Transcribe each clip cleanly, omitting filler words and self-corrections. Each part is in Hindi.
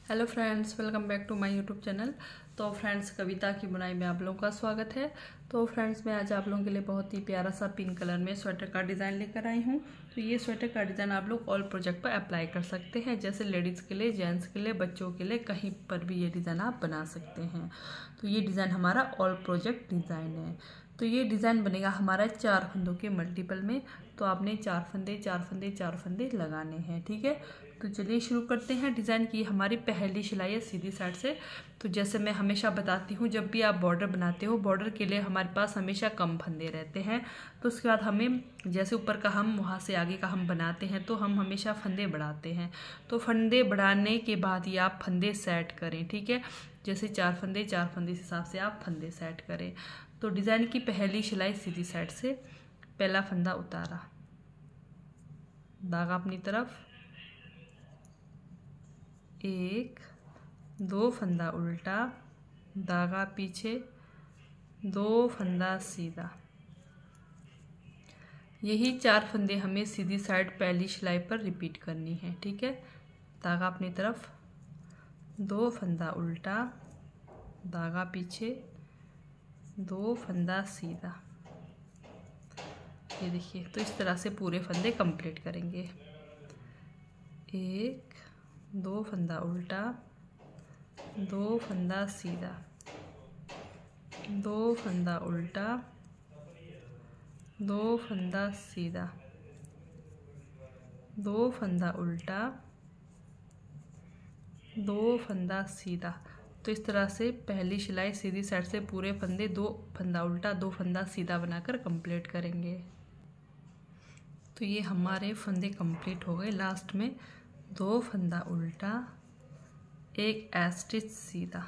Hello friends, welcome back to my YouTube channel. तो फ्रेंड्स, कविता की बुनाई में आप लोगों का स्वागत है। तो फ्रेंड्स, मैं आज आप लोगों के लिए बहुत ही प्यारा सा पिंक कलर में स्वेटर का डिज़ाइन लेकर आई हूँ। तो ये स्वेटर का डिज़ाइन आप लोग ऑल प्रोजेक्ट पर अप्लाई कर सकते हैं, जैसे लेडीज़ के लिए, जेंट्स के लिए, बच्चों के लिए, कहीं पर भी ये डिज़ाइन आप बना सकते हैं। तो ये डिज़ाइन हमारा ऑल प्रोजेक्ट डिज़ाइन है। तो ये डिज़ाइन बनेगा हमारा 4 फंदों के मल्टीपल में। तो आपने 4 फंदे लगाने हैं, ठीक है। तो चलिए शुरू करते हैं। डिज़ाइन की हमारी पहली सिलाई है सीधी साइड से। तो जैसे मैं हमेशा बताती हूँ, जब भी आप बॉर्डर बनाते हो, बॉर्डर के लिए हमारे पास हमेशा कम फंदे रहते हैं। तो उसके बाद हमें जैसे ऊपर का हम वहाँ से आगे का हम बनाते हैं, तो हम हमेशा फंदे बढ़ाते हैं। तो फंदे बढ़ाने के बाद ही आप फंदे सेट करें, ठीक है। जैसे 4 फंदे इस हिसाब से आप फंदे सेट करें। तो डिज़ाइन की पहली सिलाई सीधी साइड से, पहला फंदा उतारा, धागा अपनी तरफ, 1 2 फंदा उल्टा, धागा पीछे, 2 फंदा सीधा। यही 4 फंदे हमें सीधी साइड पहली सिलाई पर रिपीट करनी है, ठीक है। धागा अपनी तरफ, 2 फंदा उल्टा, धागा पीछे, 2 फंदा सीधा। ये देखिए, तो इस तरह से पूरे फंदे कंप्लीट करेंगे। 1 2 फंदा उल्टा, 2 फंदा सीधा, 2 फंदा उल्टा, 2 फंदा सीधा, 2 फंदा उल्टा, 2 फंदा सीधा। तो इस तरह से पहली सिलाई सीधी साइड से पूरे फंदे 2 फंदा उल्टा 2 फंदा सीधा बनाकर कंप्लीट करेंगे। तो ये हमारे फंदे कंप्लीट हो गए। लास्ट में 2 फंदा उल्टा, 1 स्टिच सीधा।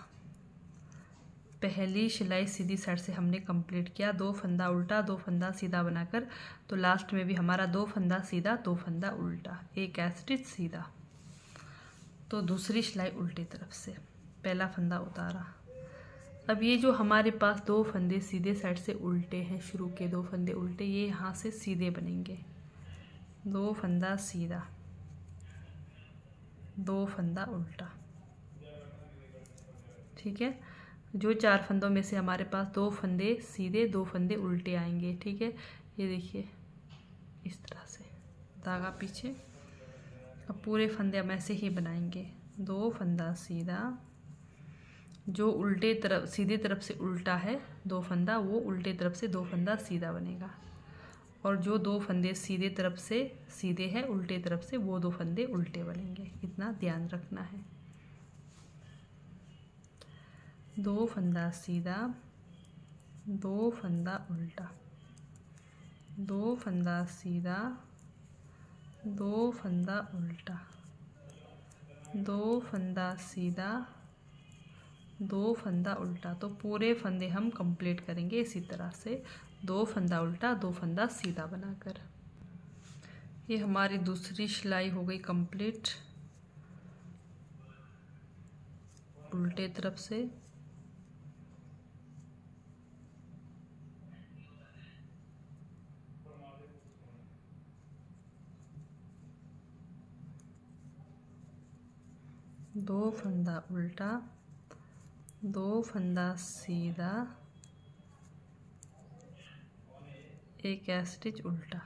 पहली सिलाई सीधी साइड से हमने कंप्लीट किया, 2 फंदा उल्टा 2 फंदा सीधा बनाकर। तो लास्ट में भी हमारा 2 फंदा सीधा 2 फंदा उल्टा, 1 स्टिच सीधा। तो दूसरी सिलाई उल्टी तरफ से, पहला फंदा उतारा। अब ये जो हमारे पास 2 फंदे सीधे साइड से उल्टे हैं, शुरू के 2 फंदे उल्टे, ये यहाँ से सीधे बनेंगे। 2 फंदा सीधा, 2 फंदा उल्टा, ठीक है। जो 4 फंदों में से हमारे पास 2 फंदे सीधे 2 फंदे उल्टे आएंगे, ठीक है। ये देखिए इस तरह से, धागा पीछे। अब पूरे फंदे हम ऐसे ही बनाएंगे। 2 फंदा सीधा, जो उल्टे तरफ सीधे तरफ से उल्टा है 2 फंदा, वो उल्टे तरफ से 2 फंदा सीधा बनेगा। और जो 2 फंदे सीधे तरफ से सीधे हैं, उल्टे तरफ से वो 2 फंदे उल्टे बनेंगे। इतना ध्यान रखना है। 2 फंदा सीधा, 2 फंदा उल्टा, 2 फंदा सीधा, 2 फंदा उल्टा, 2 फंदा सीधा, 2 फंदा उल्टा। तो पूरे फंदे हम कंप्लीट करेंगे इसी तरह से, 2 फंदा उल्टा 2 फंदा सीधा बनाकर। ये हमारी दूसरी सिलाई हो गई कंप्लीट। उल्टे तरफ से, दो फंदा उल्टा, 2 फंदा सीधा, 1 स्टिच उल्टा।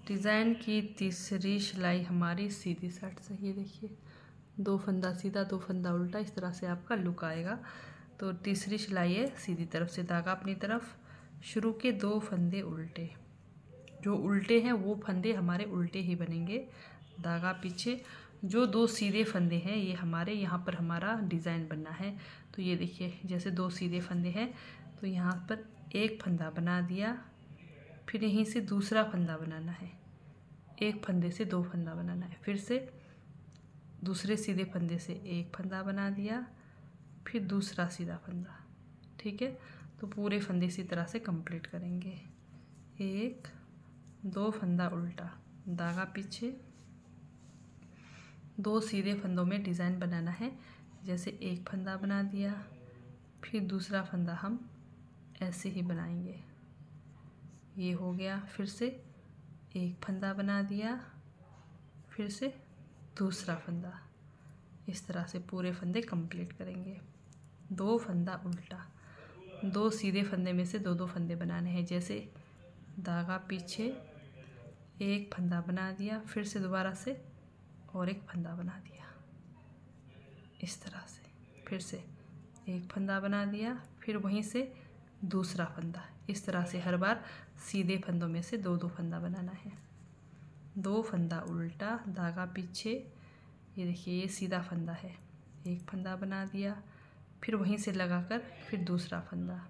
डिज़ाइन की तीसरी सिलाई हमारी सीधी साइड से, ये देखिए 2 फंदा सीधा 2 फंदा उल्टा, इस तरह से आपका लुक आएगा। तो तीसरी सिलाई है सीधी तरफ से, धागा अपनी तरफ, शुरू के 2 फंदे उल्टे, जो उल्टे हैं वो फंदे हमारे उल्टे ही बनेंगे। धागा पीछे, जो 2 सीधे फंदे हैं ये हमारे यहाँ पर हमारा डिज़ाइन बनना है। तो ये देखिए, जैसे 2 सीधे फंदे हैं, तो यहाँ पर 1 फंदा बना दिया, फिर यहीं से दूसरा फंदा बनाना है, 1 फंदे से 2 फंदा बनाना है, फिर से दूसरे सीधे फंदे से 1 फंदा बना दिया, फिर दूसरा सीधा फंदा, ठीक है। तो पूरे फंदे इसी तरह से कंप्लीट करेंगे। 1 2 फंदा उल्टा, धागा पीछे, 2 सीधे फंदों में डिज़ाइन बनाना है। जैसे 1 फंदा बना दिया, फिर दूसरा फंदा हम ऐसे ही बनाएंगे, ये हो गया। फिर से एक फंदा बना दिया, फिर से दूसरा फंदा। इस तरह से पूरे फंदे कंप्लीट करेंगे। 2 फंदा उल्टा, 2 सीधे फंदे में से 2 फंदे बनाने हैं। जैसे धागा पीछे, एक फंदा बना दिया, फिर से दोबारा से और एक फंदा बना दिया। इस तरह से फिर से एक फंदा बना दिया, फिर वहीं से दूसरा फंदा। इस तरह से हर बार सीधे फंदों में से 2 फंदा बनाना है। 2 फंदा उल्टा, धागा पीछे, ये देखिए ये सीधा फंदा है, एक फंदा बना दिया, फिर वहीं से लगाकर फिर दूसरा फंदा,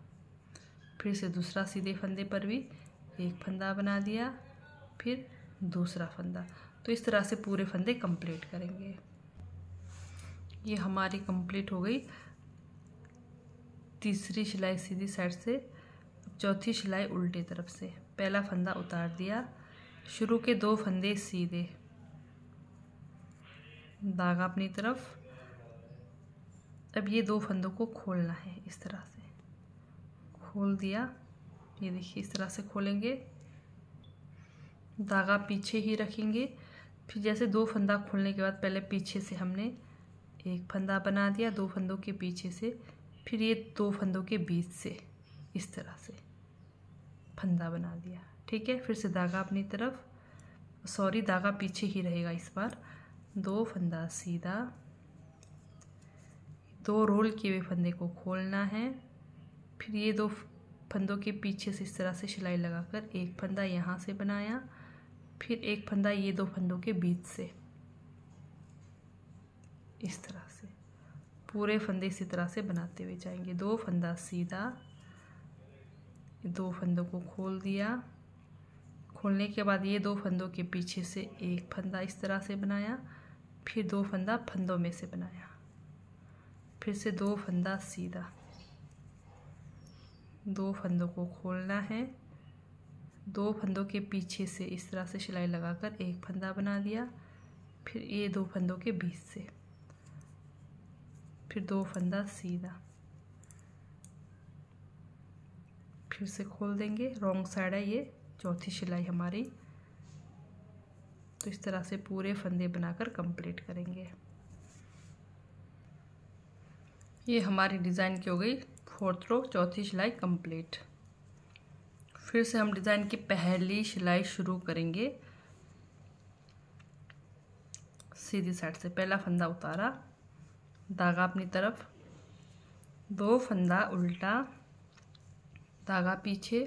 फिर से दूसरा सीधे फंदे पर भी एक फंदा बना दिया, फिर दूसरा फंदा। तो इस तरह से पूरे फंदे कंप्लीट करेंगे। ये हमारी कंप्लीट हो गई तीसरी सिलाई सीधी साइड से। चौथी सिलाई उल्टी तरफ से। पहला फंदा उतार दिया, शुरू के 2 फंदे सीधे, धागा अपनी तरफ। अब ये 2 फंदों को खोलना है। इस तरह से खोल दिया, ये देखिए इस तरह से खोलेंगे, धागा पीछे ही रखेंगे। फिर जैसे 2 फंदा खोलने के बाद पहले पीछे से हमने एक फंदा बना दिया, 2 फंदों के पीछे से, फिर ये 2 फंदों के बीच से इस तरह से फंदा बना दिया। ठीक है, फिर से धागा अपनी तरफ, सॉरी धागा पीछे ही रहेगा इस बार। 2 फंदा सीधा, 2 रोल किए हुए फंदे को खोलना है, फिर ये 2 फंदों के पीछे से इस तरह से सिलाई लगाकर एक फंदा यहाँ से बनाया, फिर एक फंदा ये 2 फंदों के बीच से। इस तरह से पूरे फंदे इसी तरह से बनाते हुए जाएंगे। 2 फंदा सीधा, 2 फंदों को खोल दिया, खोलने के बाद ये 2 फंदों के पीछे से एक फंदा इस तरह से बनाया, फिर 2 फंदा फंदों में से बनाया, फिर से 2 फंदा सीधा, 2 फंदों को खोलना है, 2 फंदों के पीछे से इस तरह से सिलाई लगाकर एक फंदा बना दिया, फिर ये 2 फंदों के बीच से, फिर 2 फंदा सीधा, फिर से खोल देंगे। रॉन्ग साइड है ये चौथी सिलाई हमारी। तो इस तरह से पूरे फंदे बनाकर कंप्लीट करेंगे। ये हमारी डिज़ाइन की हो गई 4th रो, चौथी सिलाई कंप्लीट। फिर से हम डिज़ाइन की पहली सिलाई शुरू करेंगे सीधी साइड से। पहला फंदा उतारा, धागा अपनी तरफ, 2 फंदा उल्टा, धागा पीछे,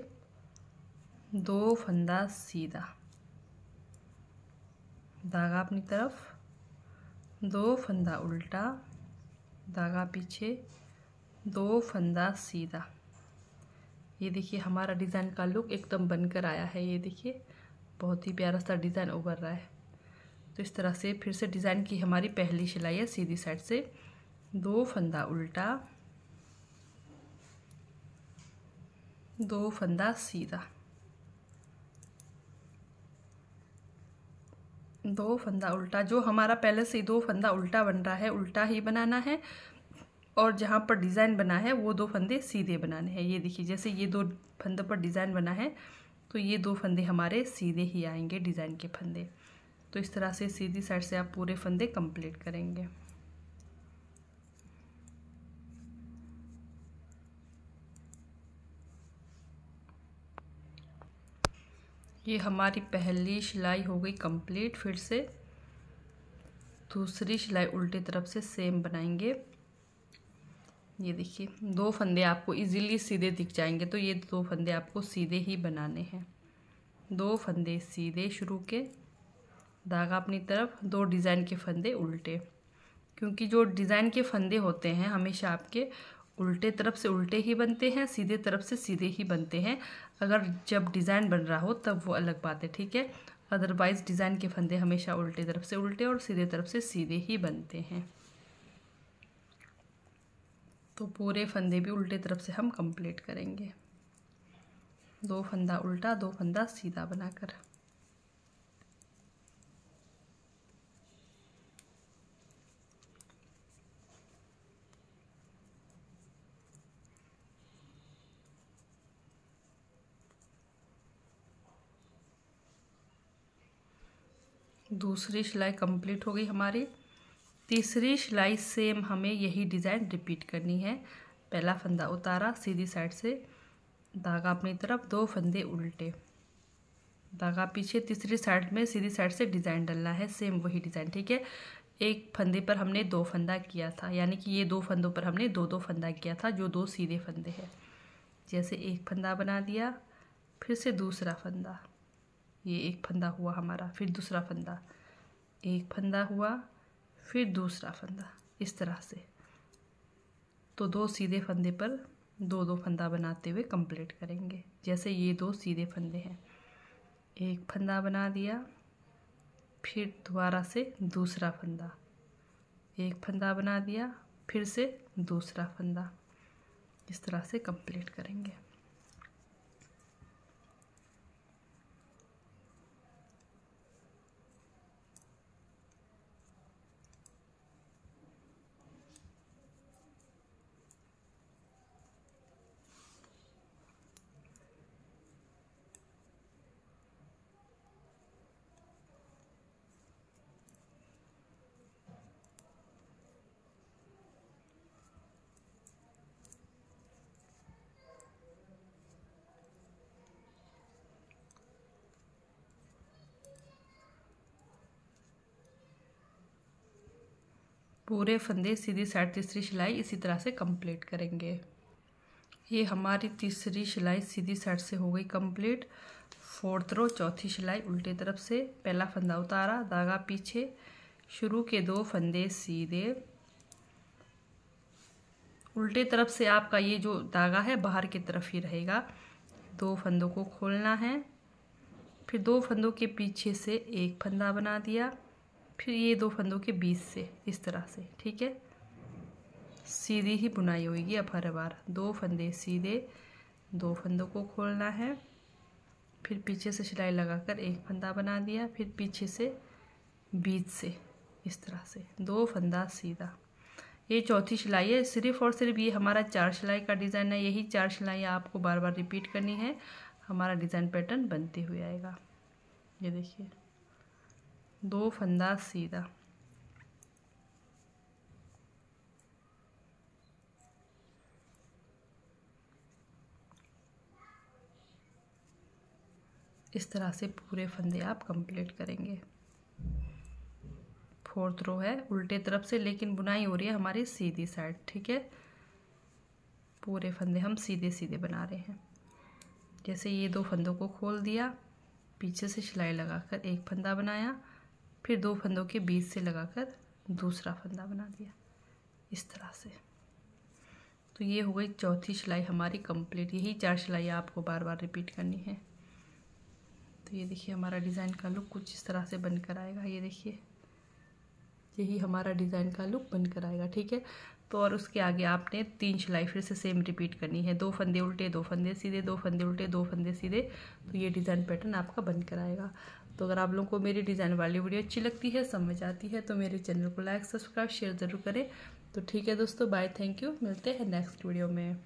2 फंदा सीधा, धागा अपनी तरफ, 2 फंदा उल्टा, धागा पीछे, 2 फंदा सीधा। ये देखिए हमारा डिज़ाइन का लुक एकदम बनकर आया है। ये देखिए बहुत ही प्यारा सा डिज़ाइन उभर रहा है। तो इस तरह से फिर से डिज़ाइन की हमारी पहली सिलाई है सीधी साइड से। 2 फंदा उल्टा, 2 फंदा सीधा, 2 फंदा उल्टा। जो हमारा पहले से 2 फंदा उल्टा बन रहा है उल्टा ही बनाना है, और जहाँ पर डिज़ाइन बना है वो 2 फंदे सीधे बनाने हैं। ये देखिए जैसे ये 2 फंदों पर डिज़ाइन बना है तो ये 2 फंदे हमारे सीधे ही आएंगे डिज़ाइन के फंदे। तो इस तरह से सीधी साइड से आप पूरे फंदे कंप्लीट करेंगे। ये हमारी पहली सिलाई हो गई कंप्लीट। फिर से दूसरी सिलाई उल्टी तरफ से सेम बनाएंगे। ये देखिए 2 फंदे आपको इजीली सीधे दिख जाएंगे, तो ये 2 फंदे आपको सीधे ही बनाने हैं। 2 फंदे सीधे शुरू के, धागा अपनी तरफ, 2 डिज़ाइन के फंदे उल्टे। क्योंकि जो डिज़ाइन के फंदे होते हैं हमेशा आपके उल्टे तरफ से उल्टे ही बनते हैं, सीधे तरफ से सीधे ही बनते हैं। अगर जब डिज़ाइन बन रहा हो तब वो अलग बात है, ठीक है। अदरवाइज़ डिज़ाइन के फंदे हमेशा उल्टे तरफ से उल्टे और सीधे तरफ से सीधे ही बनते हैं। तो पूरे फंदे भी उल्टे तरफ से हम कंप्लीट करेंगे। 2 फंदा उल्टा, 2 फंदा सीधा बनाकर। दूसरी सिलाई कंप्लीट हो गई हमारी। तीसरी सिलाई सेम हमें यही डिज़ाइन रिपीट करनी है। पहला फंदा उतारा, सीधी साइड से धागा अपनी तरफ, 2 फंदे उल्टे, धागा पीछे, तीसरी साइड में सीधी साइड से डिज़ाइन डलना है, सेम वही डिज़ाइन, ठीक है। एक फंदे पर हमने 2 फंदा किया था, यानी कि ये 2 फंदों पर हमने 2-2 फंदा किया था, जो 2 सीधे फंदे हैं। जैसे एक फंदा बना दिया, फिर से दूसरा फंदा, ये एक फंदा हुआ हमारा, फिर दूसरा फंदा, एक फंदा हुआ, फिर दूसरा फंदा, इस तरह से। तो 2 सीधे फंदे पर 2-2 फंदा बनाते हुए कंप्लीट करेंगे। जैसे ये 2 सीधे फंदे हैं, एक फंदा बना दिया, फिर दोबारा से दूसरा फंदा, एक फंदा बना दिया, फिर से दूसरा फंदा, इस तरह से कंप्लीट करेंगे। पूरे फंदे सीधी साइड तीसरी सिलाई इसी तरह से कंप्लीट करेंगे। ये हमारी तीसरी सिलाई सीधी साइड से हो गई कंप्लीट। 4th रो, चौथी सिलाई उल्टे तरफ से, पहला फंदा उतारा, धागा पीछे, शुरू के 2 फंदे सीधे, उल्टे तरफ से आपका ये जो धागा है बाहर की तरफ ही रहेगा। 2 फंदों को खोलना है, फिर 2 फंदों के पीछे से एक फंदा बना दिया, फिर ये 2 फंदों के बीच से, इस तरह से, ठीक है। सीधी ही बुनाई होगी अब हर बार। 2 फंदे सीधे, 2 फंदों को खोलना है, फिर पीछे से सिलाई लगाकर एक फंदा बना दिया, फिर पीछे से बीच से, इस तरह से 2 फंदा सीधा। ये चौथी सिलाई है। सिर्फ और सिर्फ ये हमारा 4 सिलाई का डिज़ाइन है। यही 4 सिलाई आपको बार बार रिपीट करनी है, हमारा डिज़ाइन पैटर्न बनते हुए आएगा। ये देखिए, 2 फंदा सीधा, इस तरह से पूरे फंदे आप कंप्लीट करेंगे। 4th रो है उल्टे तरफ से, लेकिन बुनाई हो रही है हमारी सीधी साइड, ठीक है। पूरे फंदे हम सीधे सीधे बना रहे हैं। जैसे ये 2 फंदों को खोल दिया, पीछे से सिलाई लगाकर एक फंदा बनाया, फिर 2 फंदों के बीच से लगाकर दूसरा फंदा बना दिया, इस तरह से। तो ये हो गई चौथी सिलाई हमारी कंप्लीट। यही 4 सिलाई आपको बार बार रिपीट करनी है। तो ये देखिए हमारा डिज़ाइन का लुक कुछ इस तरह से बनकर आएगा। ये देखिए, यही हमारा डिज़ाइन का लुक बनकर आएगा, ठीक है। तो और उसके आगे आपने 3 सिलाई फिर से सेम रिपीट करनी है। 2 फंदे उल्टे, 2 फंदे सीधे, 2 फंदे उल्टे, 2 फंदे सीधे। तो ये डिज़ाइन पैटर्न आपका बनकर आएगा। तो अगर आप लोगों को मेरी डिज़ाइन वाली वीडियो अच्छी लगती है, समझ आती है, तो मेरे चैनल को लाइक, सब्सक्राइब, शेयर ज़रूर करें। तो ठीक है दोस्तों, बाय, थैंक यू, मिलते हैं नेक्स्ट वीडियो में।